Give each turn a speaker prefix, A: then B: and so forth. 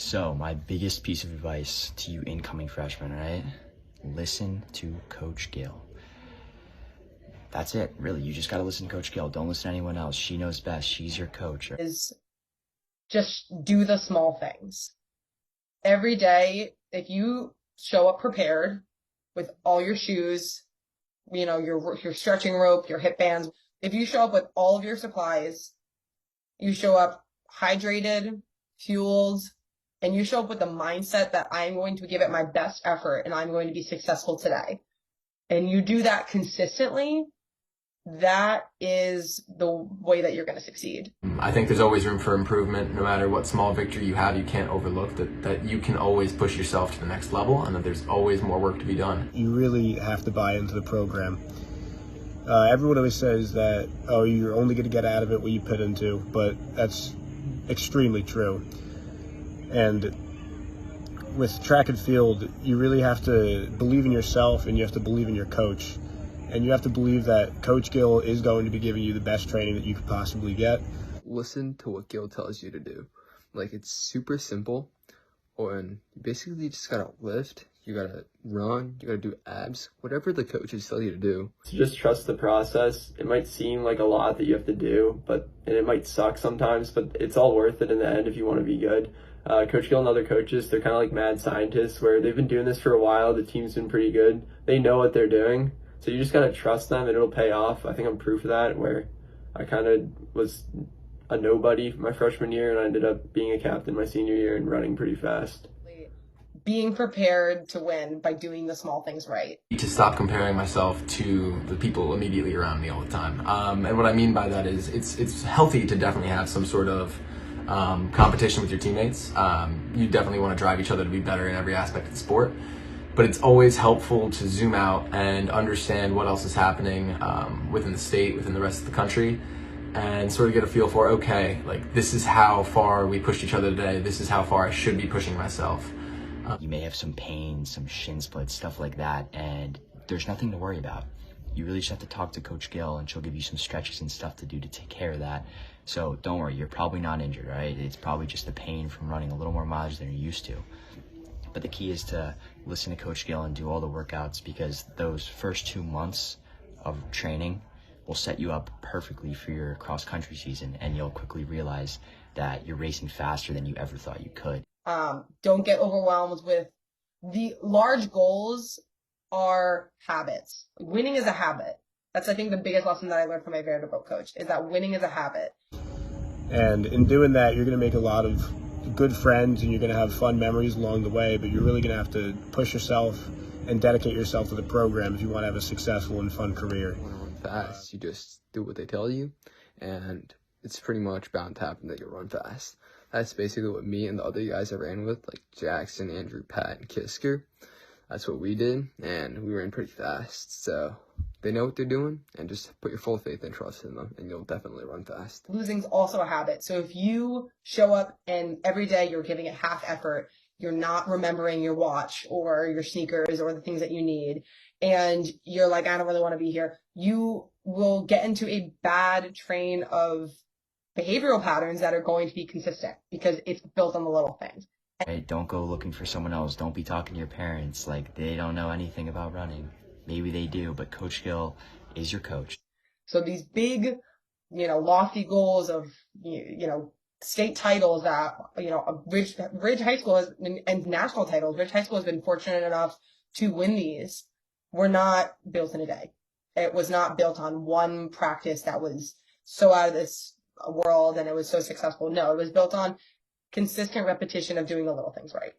A: So my biggest piece of advice to you incoming freshmen, right? Listen to Coach Gill. That's it, really. You just got to listen to Coach Gill. Don't listen to anyone else. She knows best. She's your coach.
B: Is just do the small things. Every day, if you show up prepared with all your shoes, your stretching rope, your hip bands, if you show up with all of your supplies, you show up hydrated, fueled, and you show up with the mindset that I'm going to give it my best effort and I'm going to be successful today, and you do that consistently, that is the way that you're going to succeed.
C: I think there's always room for improvement. No matter what small victory you have, you can't overlook that you can always push yourself to the next level and that there's always more work to be done.
D: You really have to buy into the program. Everyone always says that, oh, you're only going to get out of it what you put into, but that's extremely true. And with track and field, you really have to believe in yourself and you have to believe in your coach. And you have to believe that Coach Gill is going to be giving you the best training that you could possibly get.
E: Listen to what Gill tells you to do. Like, it's super simple. And you basically just gotta lift, you gotta run, you gotta do abs, whatever the coaches tell you to do.
F: So just trust the process. It might seem like a lot that you have to do, and it might suck sometimes, but it's all worth it in the end if you want to be good. Coach Gill and other coaches, they're kind of like mad scientists where they've been doing this for a while. The team's been pretty good. They know what they're doing. So you just gotta trust them and it'll pay off. I think I'm proof of that, where I kind of was a nobody my freshman year and I ended up being a captain my senior year and running pretty fast.
B: Being prepared to win by doing the small things right.
C: To stop comparing myself to the people immediately around me all the time. And what I mean by that is it's healthy to definitely have some sort of competition with your teammates. You definitely want to drive each other to be better in every aspect of the sport. But it's always helpful to zoom out and understand what else is happening within the state, within the rest of the country, and sort of get a feel for, okay, like this is how far we pushed each other today. This is how far I should be pushing myself.
A: You may have some pain, some shin splits, stuff like that, and there's nothing to worry about. You really just have to talk to Coach Gill and she'll give you some stretches and stuff to do to take care of that. So don't worry, you're probably not injured, right? It's probably just the pain from running a little more mileage than you're used to. But the key is to listen to Coach Gill and do all the workouts, because those first 2 months of training will set you up perfectly for your cross-country season, and you'll quickly realize that you're racing faster than you ever thought you could.
B: Don't get overwhelmed with the large goals. Are habits. Winning is a habit. That's, I think, the biggest lesson that I learned from my Vanderbilt coach, is that winning is a habit.
D: And in doing that, you're going to make a lot of good friends and you're going to have fun memories along the way, but you're really going to have to push yourself and dedicate yourself to the program if you want to have a successful and fun career.
E: You want to run fast, you just do what they tell you, and it's pretty much bound to happen that you'll run fast. That's basically what me and the other guys I ran with, like Jackson, Andrew, Pat, and Kisker, that's what we did, and we ran pretty fast. So they know what they're doing, and just put your full faith and trust in them, and you'll definitely run fast.
B: Losing's also a habit. So if you show up and every day you're giving it half effort, you're not remembering your watch or your sneakers or the things that you need, and you're like, I don't really want to be here, you will get into a bad train of behavioral patterns that are going to be consistent because it's built on the little things.
A: Right? Don't go looking for someone else. Don't be talking to your parents like they don't know anything about running. Maybe they do, but Coach Gill is your coach.
B: So these big, lofty goals of, state titles that, Ridge High School has, and national titles, Ridge High School has been fortunate enough to win these, were not built in a day. It was not built on one practice that was so out of this world and it was so successful. No, it was built on consistent repetition of doing the little things right.